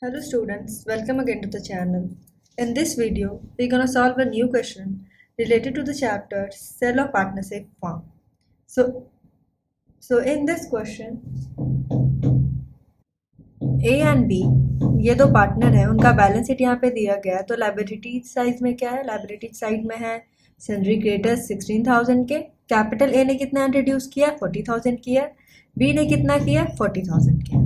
Hello students, welcome again to the channel. In this video, we're gonna solve a new question related to the chapter Sell or Partnership Firm. So in this question, A and B ये दो partner हैं, उनका balance sheet यहाँ पे दिया गया है। तो लायबिलिटी साइड में क्या है? लायबिलिटी साइड में है सन्ड्री क्रेडिटर्स 16,000 के, कैपिटल ए ने कितना इंट्रोड्यूस किया? 40,000 किया, बी ने कितना किया? 40,000 किया।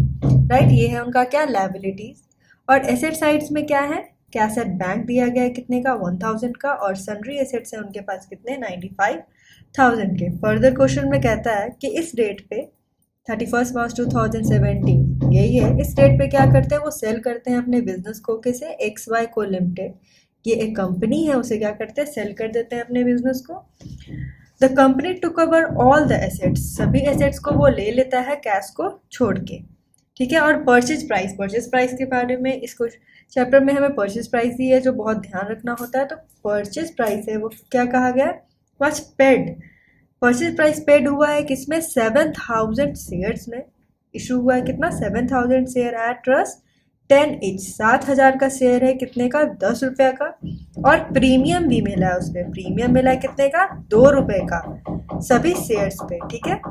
राइट, ये है उनका क्या? लायबिलिटीज। और एसेट साइड्स में क्या है? कैश एट बैंक दिया गया है कितने का? 1,000 का, और सन्ड्री एसेट्स है उनके पास कितने? 95,000 के। फर्दर क्वेश्चन में कहता है कि इस डेट पे 31 मार्च 2017 यही है, इस डेट पे क्या करते हैं? वो सेल करते हैं अपने बिजनेस को किसे? एक्स वाई को लिमिटेड, ये एक कंपनी है, उसे क्या करते हैं? सेल कर देते हैं अपने बिजनेस को। The company to cover all the assets, सभी एसेट्स को वो ले लेता है कैश को छोड़ के, ठीक है। और परचेज प्राइस के बारे में इसको चैप्टर में हमें परचेज प्राइस दी है जो बहुत ध्यान रखना होता है। तो परचेज प्राइस है वो क्या कहा गया? Was paid. Purchase price paid हुआ है किसमें? 7,000 शेयर्स में इशू हुआ है कितना? 7,000 शेयर एट ट्रस्ट 10 each, 7,000 का शेयर है कितने का? 10 रुपये का। और प्रीमियम भी मिला है उसमें, प्रीमियम मिला है कितने का? 2 रुपये का सभी शेयर्स पे, ठीक है।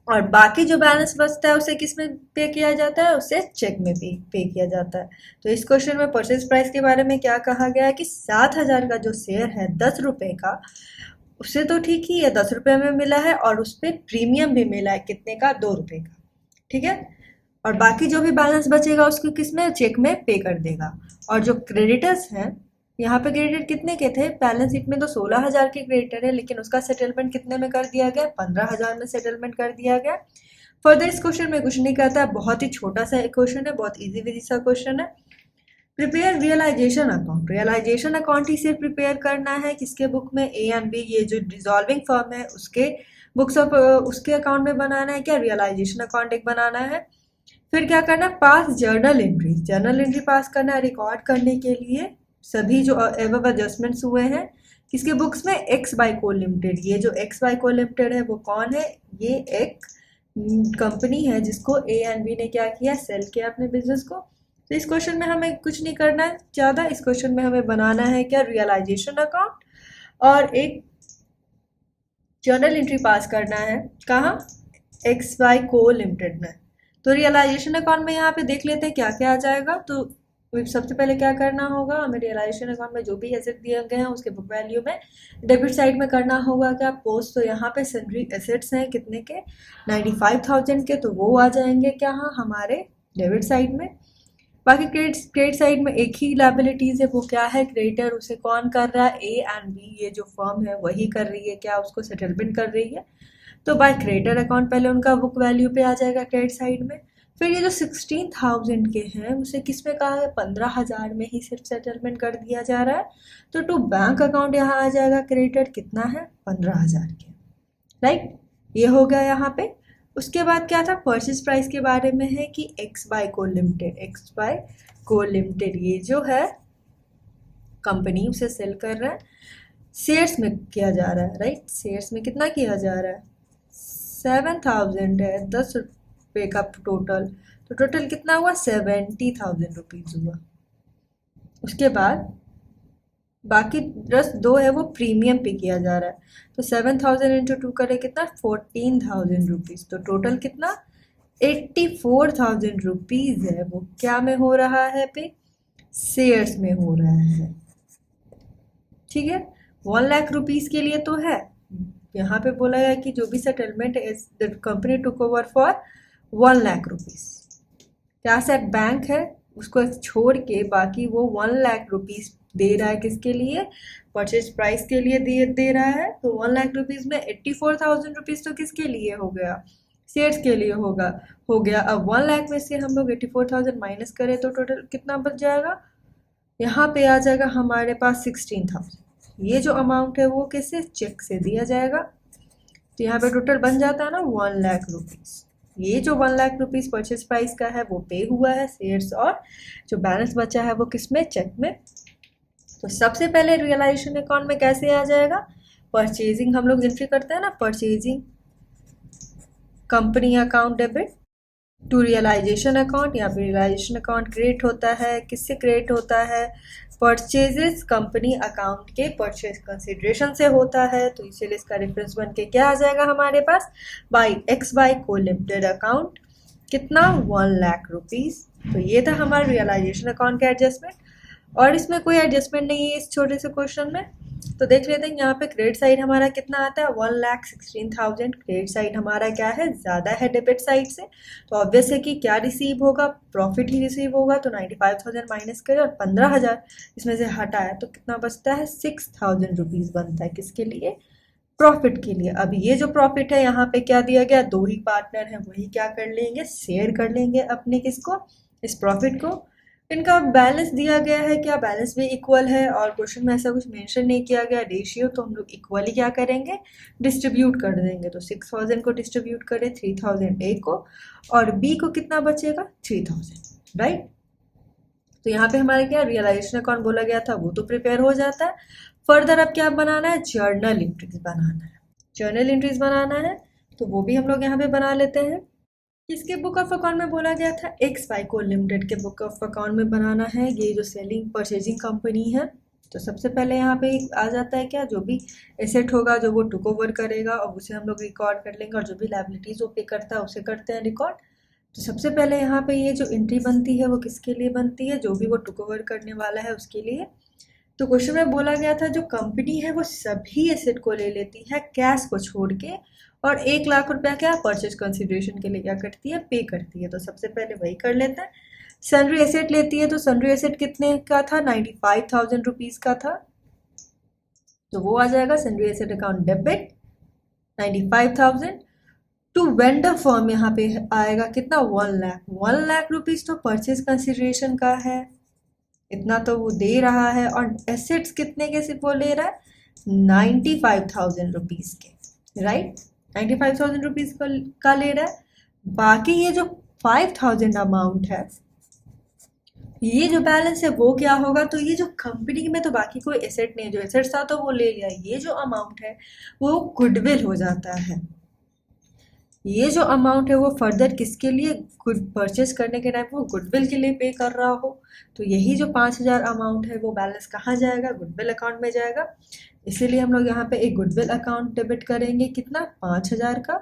और बाकी जो बैलेंस बचता है उसे किस में पे किया जाता है? उसे चेक में भी पे किया जाता है। तो इस क्वेश्चन में परचेज प्राइस के बारे में क्या कहा गया है कि 7,000 का जो शेयर है 10 रुपये का, उससे तो ठीक ही है, 10 रुपये में मिला है, और उस पर प्रीमियम भी मिला है कितने का? 2 रुपये का, ठीक है। और बाकी जो भी बैलेंस बचेगा उसको किस में? चेक में पे कर देगा। और जो क्रेडिटर्स हैं, यहाँ पे क्रेडिटर कितने के थे? बैलेंस शीट में तो 16,000 के क्रेडिटर है, लेकिन उसका सेटलमेंट कितने में कर दिया गया? 15,000 में सेटलमेंट कर दिया गया। फर्दर इस क्वेश्चन में कुछ नहीं कहता है, बहुत ही छोटा सा क्वेश्चन है, बहुत इजी विधि सा क्वेश्चन है। Prepare realisation account, realisation account ही सिर्फ प्रिपेयर करना है किसके बुक में? ए एंड बी, ये जो डिजॉल्विंग फर्म है उसके बुक्स ऑफ उसके अकाउंट में बनाना है क्या? रियलाइजेशन अकाउंट एक बनाना है। फिर क्या करना? पास जर्नल एंट्री, जर्नल एंट्री पास करना है रिकॉर्ड करने के लिए सभी जो एवब एडजस्टमेंट्स हुए हैं किसके बुक्स में? एक्स बाई को लिमिटेड। ये जो एक्स बाई को लिमिटेड है वो कौन है? ये एक कंपनी है जिसको ए एंड बी ने क्या किया? सेल किया अपने बिजनेस को। तो इस क्वेश्चन में हमें कुछ नहीं करना है ज़्यादा, इस क्वेश्चन में हमें बनाना है क्या? रियलाइजेशन अकाउंट, और एक जर्नल एंट्री पास करना है कहाँ? एक्स वाई को लिमिटेड में। तो रियलाइजेशन अकाउंट में यहाँ पे देख लेते हैं क्या क्या आ जाएगा। तो सबसे पहले क्या करना होगा? हमें रियलाइजेशन अकाउंट में जो भी एसेट दिए गए हैं उसके बुक वैल्यू में डेबिट साइड में करना होगा क्या? पोस्ट। तो यहाँ पे सन्ड्री एसेट्स हैं कितने के? 95,000 के, तो वो आ जाएंगे क्या? हाँ, हमारे डेबिट साइड में। बाकी क्रेडिट साइड में एक ही लायबिलिटीज है, वो क्या है? क्रेडिटर, उसे कौन कर रहा है? ए एंड बी, ये जो फर्म है वही कर रही है क्या? उसको सेटलमेंट कर रही है। तो बाय क्रेडिटर अकाउंट पहले उनका बुक वैल्यू पे आ जाएगा क्रेडिट साइड में। फिर ये जो 16,000 के हैं उसे किस में कहा है? 15,000 में ही सिर्फ सेटलमेंट कर दिया जा रहा है। तो टू बैंक अकाउंट यहाँ आ जाएगा क्रेडिटर कितना है? 15,000 के, राइट। ये हो गया यहाँ पे। उसके बाद क्या था? परचेज प्राइस के बारे में है कि एक्स बाय को लिमिटेड, एक्स बाय को लिमिटेड ये जो है कंपनी उसे सेल कर रहा है, शेयर्स में किया जा रहा है, राइट। शेयर्स में कितना किया जा रहा है? 7,000 है, 10 रुपये का टोटल, तो टोटल कितना हुआ? 70,000 रुपीज़ हुआ। उसके बाद बाकी रस दो है वो प्रीमियम पे किया जा रहा है, तो 7,000 इंटू 2 करे कितना? 14,000 रुपीज़। तो टोटल कितना? 84,000 रुपीज़ है, वो क्या में हो रहा है? पे शेयर्स में हो रहा है, ठीक है। 1 लाख रुपीज़ के लिए तो है, यहाँ पे बोला गया कि जो भी settlement is the company took over for 1 lakh rupees. Cash at bank है उसको छोड़ के बाकी वो 1 लाख रुपीज़ दे रहा है किसके लिए? परचेज प्राइस के लिए दे रहा है। तो 1 लाख रुपीज़ में 84,000 रुपीज़ तो किसके लिए हो गया? शेयर्स के लिए हो गया। अब 1 लाख में से हम लोग 84,000 माइनस करें तो टोटल कितना बच जाएगा? यहाँ पे आ जाएगा हमारे पास 16,000। ये जो अमाउंट है वो किससे? चेक से दिया जाएगा। तो यहाँ पे टोटल बन जाता है ना 1 लाख रुपीज़। ये जो 1 लाख रुपीज़ परचेज प्राइस का है वो पे हुआ है शेयर्स, और जो बैलेंस बचा है वो किस में? चेक में। तो सबसे पहले रियलाइजेशन अकाउंट में कैसे आ जाएगा? परचेजिंग हम लोग एंट्री करते हैं ना, purchasing company account debit, to realization account, यहाँ पे रियलाइजेशन अकाउंट क्रिएट होता है, किससे क्रिएट होता है, परचेजेस कंपनी अकाउंट के परचेज कंसिडरेशन से होता है। तो इसीलिए इसका रेफरेंस बन के क्या आ जाएगा हमारे पास, बाई एक्स बाई को लिमिटेड अकाउंट, कितना 1,00,000 रुपीज़। तो ये था हमारा रियलाइजेशन अकाउंट का एडजस्टमेंट, और इसमें कोई एडजस्टमेंट नहीं है इस छोटे से क्वेश्चन में। तो देख लेते हैं यहाँ पे क्रेडिट साइड हमारा कितना आता है, 1,16,000। क्रेडिट साइड हमारा क्या है, ज़्यादा है डेबिट साइड से, तो ऑब्वियस है कि क्या रिसीव होगा, प्रॉफिट ही रिसीव होगा। तो 95,000 माइनस करें और 15,000 इसमें से हटाया तो कितना बचता है, 6,000 रुपीज़ बनता है, किसके लिए, प्रॉफिट के लिए। अब ये जो प्रॉफिट है यहाँ पे क्या दिया गया, दो ही पार्टनर हैं, वही क्या कर लेंगे, शेयर कर लेंगे अपने किसको, इस प्रॉफिट को। इनका बैलेंस दिया गया है, क्या बैलेंस भी इक्वल है, और क्वेश्चन में ऐसा कुछ मेंशन नहीं किया गया रेशियो, तो हम लोग इक्वली क्या करेंगे, डिस्ट्रीब्यूट कर देंगे। तो 6,000 को डिस्ट्रीब्यूट करें 3,000 ए को, और बी को कितना बचेगा, 3,000, राइट। तो यहाँ पे हमारा क्या रियलाइजेशन अकाउंट बोला गया था, वो तो प्रिपेयर हो जाता है। फर्दर अब क्या बनाना है, जर्नल एंट्रीज बनाना है। जर्नल एंट्रीज बनाना है तो वो भी हम लोग यहाँ पे बना लेते हैं। किसके बुक ऑफ अकाउंट में बोला गया था, एक्स वाई को लिमिटेड के बुक ऑफ अकाउंट में बनाना है। ये जो सेलिंग परचेजिंग कंपनी है, तो सबसे पहले यहाँ पे आ जाता है क्या, जो भी एसेट होगा जो वो टुक ओवर करेगा और उसे हम लोग रिकॉर्ड कर लेंगे, और जो भी लायबिलिटीज वो पे करता है उसे करते हैं रिकॉर्ड। तो सबसे पहले यहाँ पे ये जो एंट्री बनती है वो किसके लिए बनती है, जो भी वो टुक ओवर करने वाला है उसके लिए। तो क्वेश्चन में बोला गया था जो कंपनी है वो सभी एसेट को ले लेती है कैश को छोड़ के, और 1,00,000 रुपया क्या परचेज कंसिडरेशन के लिए क्या करती है, पे करती है। तो सबसे पहले वही कर लेते हैं। सन्ड्री एसेट लेती है, तो सन्ड्री एसेट कितने का था, 95,000 रुपीज़ का था। तो वो आ जाएगा sundry asset account debit 95,000 to vendor form, यहाँ पे आएगा कितना, 1,00,000 रुपीज़ तो परचेज कंसिडरेशन का है, इतना तो वो दे रहा है। और एसेट्स कितने के सिर्फ वो ले रहा है, 95,000 रुपीज़ के, राइट, 95,000 रुपीज़ का ले रहा है। बाकी ये जो 5,000 अमाउंट है, ये जो बैलेंस है वो क्या होगा, तो ये जो कंपनी में तो बाकी कोई एसेट नहीं है, जो एसेट था तो वो ले लिया। ये जो अमाउंट है वो गुडविल हो जाता है। ये जो अमाउंट है वो फर्दर किसके लिए, गुड परचेस करने के टाइम वो गुडविल के लिए पे कर रहा हो। तो यही जो 5,000 अमाउंट है वो बैलेंस कहाँ जाएगा, गुडविल अकाउंट में जाएगा। इसीलिए हम लोग यहाँ पे एक गुडविल अकाउंट डेबिट करेंगे, कितना, 5,000 का।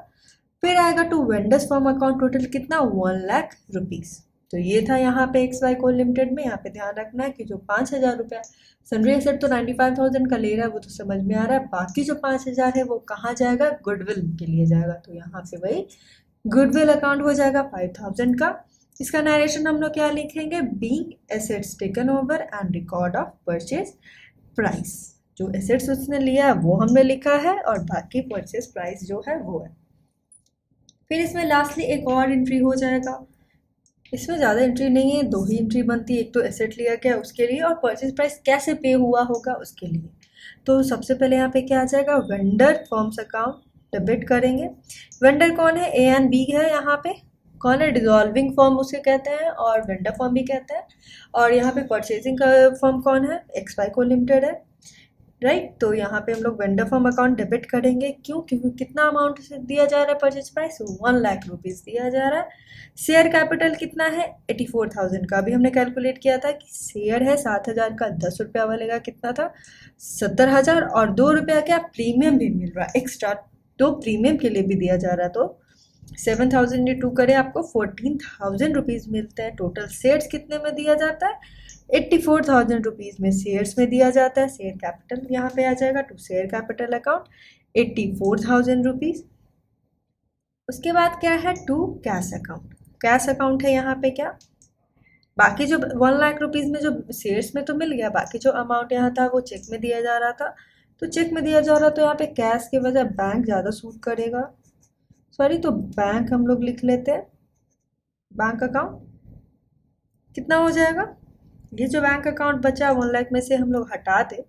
फिर आएगा to vendors form account, total कितना, 1,00,000 रुपीज़। तो ये था यहाँ पे एक्स वाई को लिमिटेड में। यहाँ पे ध्यान रखना है कि जो 5,000 रुपया सन्ड्री एसेट तो 95,000 का ले रहा है वो तो समझ में आ रहा है, बाकी जो 5,000 है वो कहाँ जाएगा, गुडविल के लिए जाएगा। तो यहाँ पे वही गुडविल अकाउंट हो जाएगा 5,000 का। इसका नरेशन हम लोग क्या लिखेंगे, being assets taken over and record of purchase price. जो एसेट्स उसने लिया है वो हमने लिखा है, और बाकी परचेज प्राइस जो है वो है। फिर इसमें लास्टली एक और एंट्री हो जाएगा, इसमें ज़्यादा एंट्री नहीं है, दो ही एंट्री बनती है, एक तो एसेट लिया गया उसके लिए, और परचेज प्राइस कैसे पे हुआ होगा उसके लिए। तो सबसे पहले यहाँ पे क्या आ जाएगा, वेंडर फॉर्म्स अकाउंट डेबिट करेंगे। वेंडर कौन है, ए एंड बी है, यहाँ पे कौन है, डिजॉल्विंग फॉर्म उसे कहते हैं और वेंडर फॉर्म भी कहते हैं। और यहाँ पे परचेजिंग का फॉर्म कौन है, एक्स वाई को लिमिटेड है, राइट। तो यहाँ पे हम लोग वेंडर फॉर्म अकाउंट डेबिट करेंगे, क्यों, क्योंकि कितना अमाउंट दिया जा रहा है परचेज प्राइस, 1,00,000 रुपीज़ दिया जा रहा है। शेयर कैपिटल कितना है, 84,000 का। अभी हमने कैलकुलेट किया था कि शेयर है 7,000 का, 10 रुपया वाले का कितना था, 70,000, और 2 रुपया क्या प्रीमियम भी मिल रहा है एक्स्ट्रा, तो प्रीमियम के लिए भी दिया जा रहा है। तो 7,000 ये 2 करें आपको 14,000 रुपीज़ मिलते हैं। टोटल शेयर्स कितने में दिया जाता है, 84,000 रुपीज़ में शेयर्स में दिया जाता है। शेयर कैपिटल यहाँ पे आ जाएगा to share capital account 84,000 rupees. उसके बाद क्या है, to cash account. Cash account है यहाँ पे क्या, बाकी जो 1,00,000 रुपीज़ में जो शेयर्स में तो मिल गया, बाकी जो अमाउंट यहाँ था वो चेक में दिया जा रहा था। तो चेक में दिया जा रहा, तो यहाँ पे कैश के वजह बैंक ज़्यादा सूट करेगा, सॉरी, तो बैंक हम लोग लिख लेते हैं। बैंक अकाउंट कितना हो जाएगा, ये जो बैंक अकाउंट बचा 1,00,000 में से हम लोग हटा दे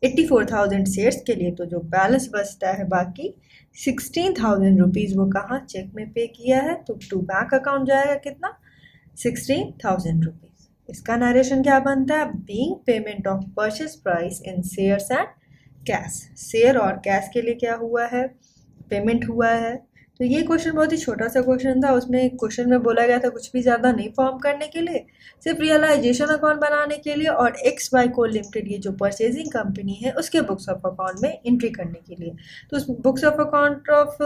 84,000 शेयर्स के लिए, तो जो बैलेंस बचता है बाकी 16,000 रुपीज़ वो कहाँ, चेक में पे किया है। तो टू बैंक अकाउंट जाएगा कितना, 16,000 रुपीज़। इसका नरेशन क्या बनता है, being payment of purchase price in shares and cash. Share और कैश के लिए क्या हुआ है, पेमेंट हुआ है, तो ये क्वेश्चन बहुत ही छोटा सा क्वेश्चन था, उसमें क्वेश्चन में बोला गया था कुछ भी ज़्यादा नहीं फॉर्म करने के लिए, सिर्फ रियलाइजेशन अकाउंट बनाने के लिए और एक्स वाई को लिमिटेड ये जो परचेजिंग कंपनी है उसके बुक्स ऑफ अकाउंट में एंट्री करने के लिए। तो उस books of account of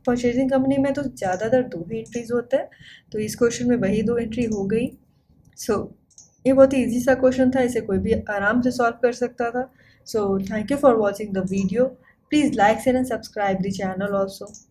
purchasing company में तो ज़्यादातर 2 ही एंट्रीज होते हैं, तो इस क्वेश्चन में वही 2 एंट्री हो गई। सो ये बहुत ही ईजी सा क्वेश्चन था, इसे कोई भी आराम से सॉल्व कर सकता था। So thank you for watching the video, please like share and subscribe the channel also.